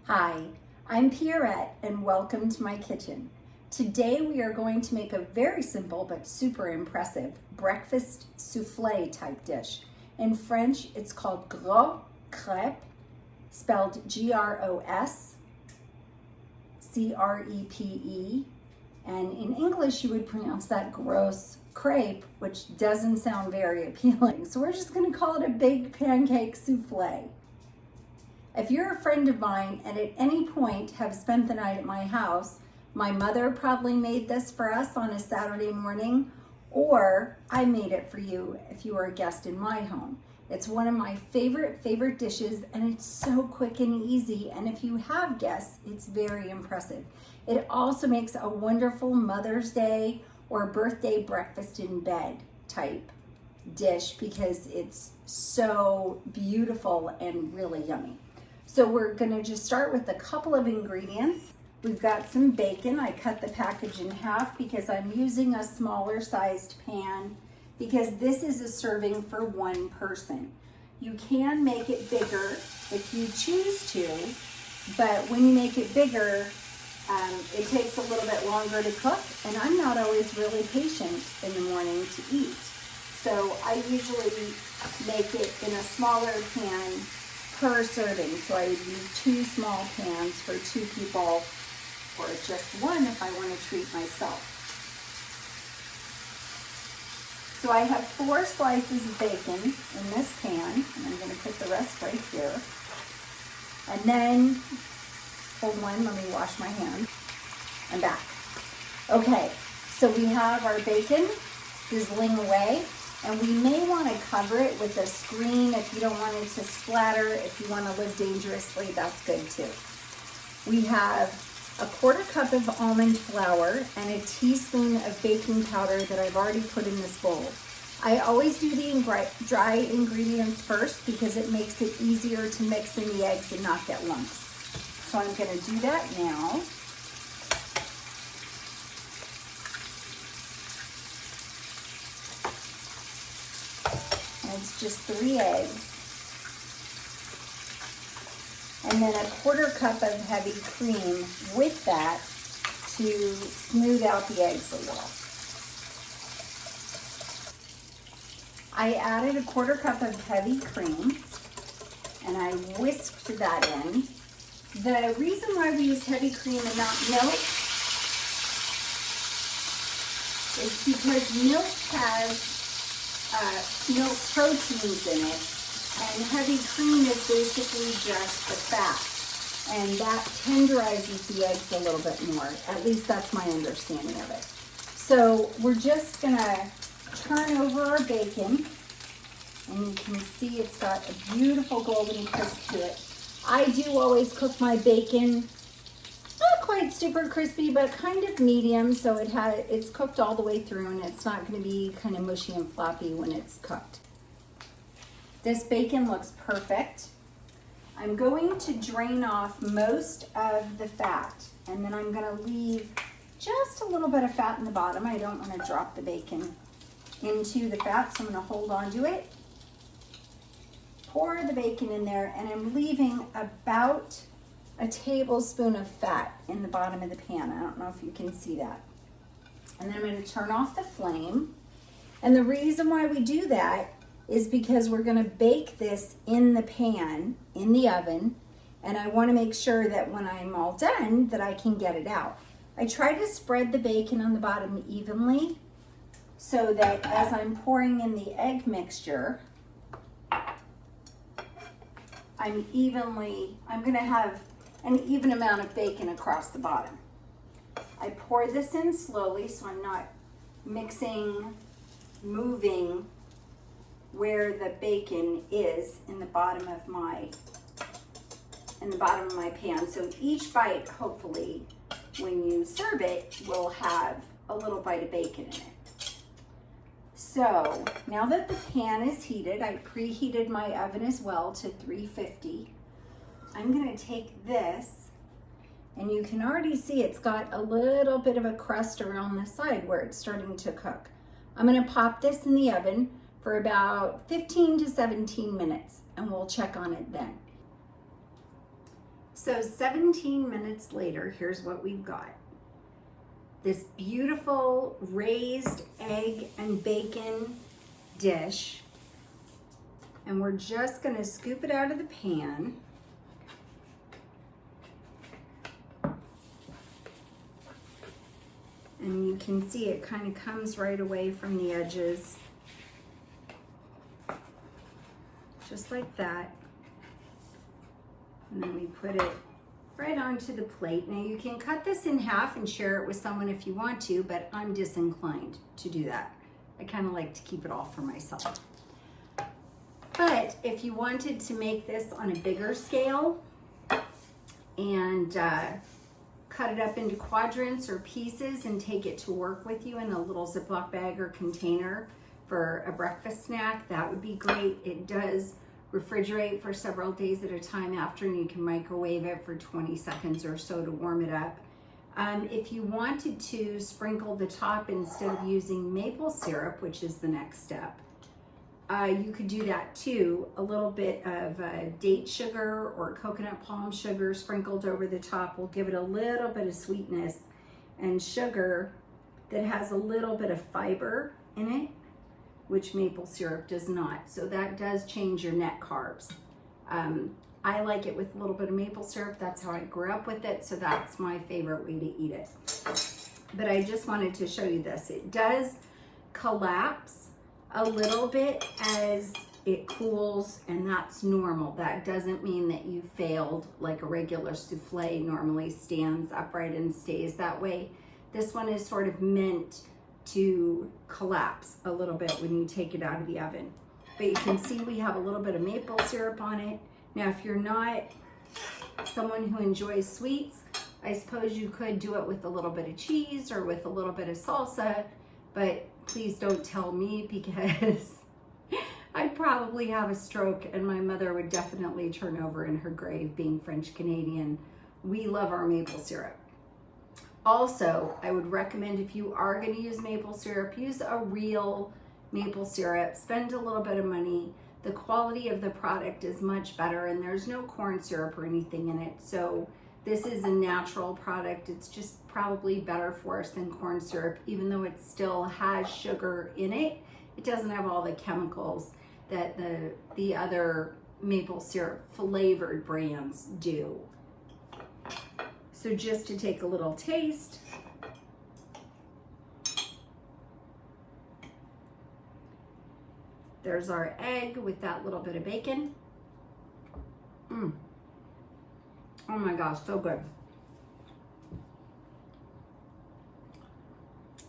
Hi, I'm Pierrette and welcome to my kitchen. Today we are going to make a very simple but super impressive breakfast souffle type dish. In French, it's called gros crêpe, spelled G-R-O-S-C-R-E-P-E. And in English, you would pronounce that gross crepe, which doesn't sound very appealing. So we're just gonna call it a big pancake souffle. If you're a friend of mine and at any point have spent the night at my house, my mother probably made this for us on a Saturday morning, or I made it for you if you were a guest in my home. It's one of my favorite dishes, and it's so quick and easy. And if you have guests, it's very impressive. It also makes a wonderful Mother's Day or birthday breakfast in bed type dish because it's so beautiful and really yummy. So we're gonna just start with a couple of ingredients. We've got some bacon. I cut the package in half because I'm using a smaller sized pan because this is a serving for one person. You can make it bigger if you choose to, but when you make it bigger, it takes a little bit longer to cook, and I'm not always really patient in the morning to eat. So I usually make it in a smaller pan per serving. So I would use 2 small pans for 2 people, or just one if I want to treat myself. So I have 4 slices of bacon in this pan, and I'm going to put the rest right here. And then, hold on, let me wash my hands. I'm back. Okay, so we have our bacon sizzling away. And we may want to cover it with a screen if you don't want it to splatter. If you want to live dangerously, that's good too. We have a 1/4 cup of almond flour and a teaspoon of baking powder that I've already put in this bowl. I always do the dry ingredients first because it makes it easier to mix in the eggs and not get lumps. So I'm going to do that now. It's just 3 eggs. And then a 1/4 cup of heavy cream with that to smooth out the eggs a little. I added a 1/4 cup of heavy cream and I whisked that in. The reason why we use heavy cream and not milk is because milk has milk proteins in it, and heavy cream is basically just the fat, and that tenderizes the eggs a little bit more. At least that's my understanding of it. So we're just gonna turn over our bacon, and you can see it's got a beautiful golden crisp to it. I do always cook my bacon not quite super crispy, but kind of medium, so it's cooked all the way through, and it's not going to be kind of mushy and floppy when it's cooked. This bacon looks perfect. I'm going to drain off most of the fat, and then I'm going to leave just a little bit of fat in the bottom. I don't want to drop the bacon into the fat, so I'm going to hold on to it. Pour the bacon in there, and I'm leaving about a tablespoon of fat in the bottom of the pan. I don't know if you can see that. And then I'm going to turn off the flame. And the reason why we do that is because we're going to bake this in the pan, in the oven, and I want to make sure that when I'm all done that I can get it out. I try to spread the bacon on the bottom evenly so that as I'm pouring in the egg mixture, I'm going to have an even amount of bacon across the bottom. I pour this in slowly so I'm not moving where the bacon is in the bottom of my pan. So each bite, hopefully, when you serve it, will have a little bite of bacon in it. So now that the pan is heated, I preheated my oven as well to 350. I'm going to take this, and you can already see it's got a little bit of a crust around the side where it's starting to cook. I'm going to pop this in the oven for about 15 to 17 minutes, and we'll check on it then. So 17 minutes later, here's what we've got. This beautiful raised egg and bacon dish. And we're just gonna scoop it out of the pan. And you can see it kind of comes right away from the edges. Just like that. And then we put it right onto the plate. Now you can cut this in half and share it with someone if you want to, but I'm disinclined to do that. I kind of like to keep it all for myself. But if you wanted to make this on a bigger scale and cut it up into quadrants or pieces and take it to work with you in a little Ziploc bag or container for a breakfast snack, that would be great. It does refrigerate for several days at a time after, and you can microwave it for 20 seconds or so to warm it up. If you wanted to sprinkle the top instead of using maple syrup, which is the next step, you could do that too. A little bit of date sugar or coconut palm sugar sprinkled over the top will give it a little bit of sweetness, and sugar that has a little bit of fiber in it, which maple syrup does not. So that does change your net carbs. I like it with a little bit of maple syrup. That's how I grew up with it. So that's my favorite way to eat it. But I just wanted to show you this. It does collapse a little bit as it cools, and that's normal. That doesn't mean that you failed like a regular souffle normally stands upright and stays that way. This one is sort of meant to collapse a little bit when you take it out of the oven. But you can see we have a little bit of maple syrup on it. Now, if you're not someone who enjoys sweets, I suppose you could do it with a little bit of cheese or with a little bit of salsa, but please don't tell me, because I'd probably have a stroke and my mother would definitely turn over in her grave, being French Canadian. We love our maple syrup. Also, I would recommend, if you are going to use maple syrup, use a real maple syrup. Spend a little bit of money. The quality of the product is much better, and there's no corn syrup or anything in it. So this is a natural product. It's just probably better for us than corn syrup, even though it still has sugar in it. It doesn't have all the chemicals that the other maple syrup flavored brands do. So just to take a little taste. There's our egg with that little bit of bacon. Oh my gosh, so good.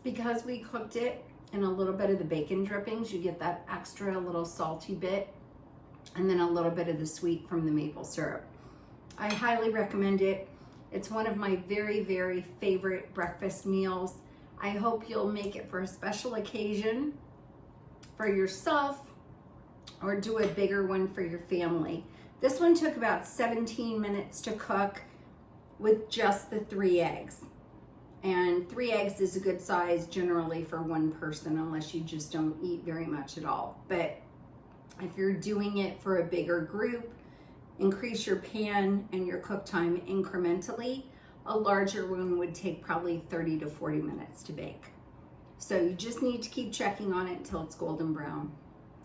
Because we cooked it in a little bit of the bacon drippings, you get that extra little salty bit, and then a little bit of the sweet from the maple syrup. I highly recommend it. It's one of my very, very favorite breakfast meals. I hope you'll make it for a special occasion for yourself, or do a bigger one for your family. This one took about 17 minutes to cook with just the 3 eggs. And 3 eggs is a good size generally for one person, unless you just don't eat very much at all. But if you're doing it for a bigger group, increase your pan and your cook time incrementally. A larger one would take probably 30 to 40 minutes to bake. So you just need to keep checking on it until it's golden brown.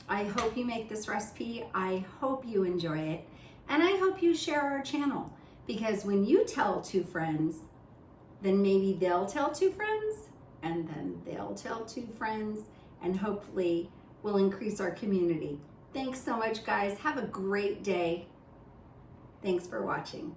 I hope you make this recipe. I hope you enjoy it. And I hope you share our channel, because when you tell 2 friends, then maybe they'll tell 2 friends, and then they'll tell 2 friends, and hopefully we'll increase our community. Thanks so much, guys. Have a great day. Thanks for watching.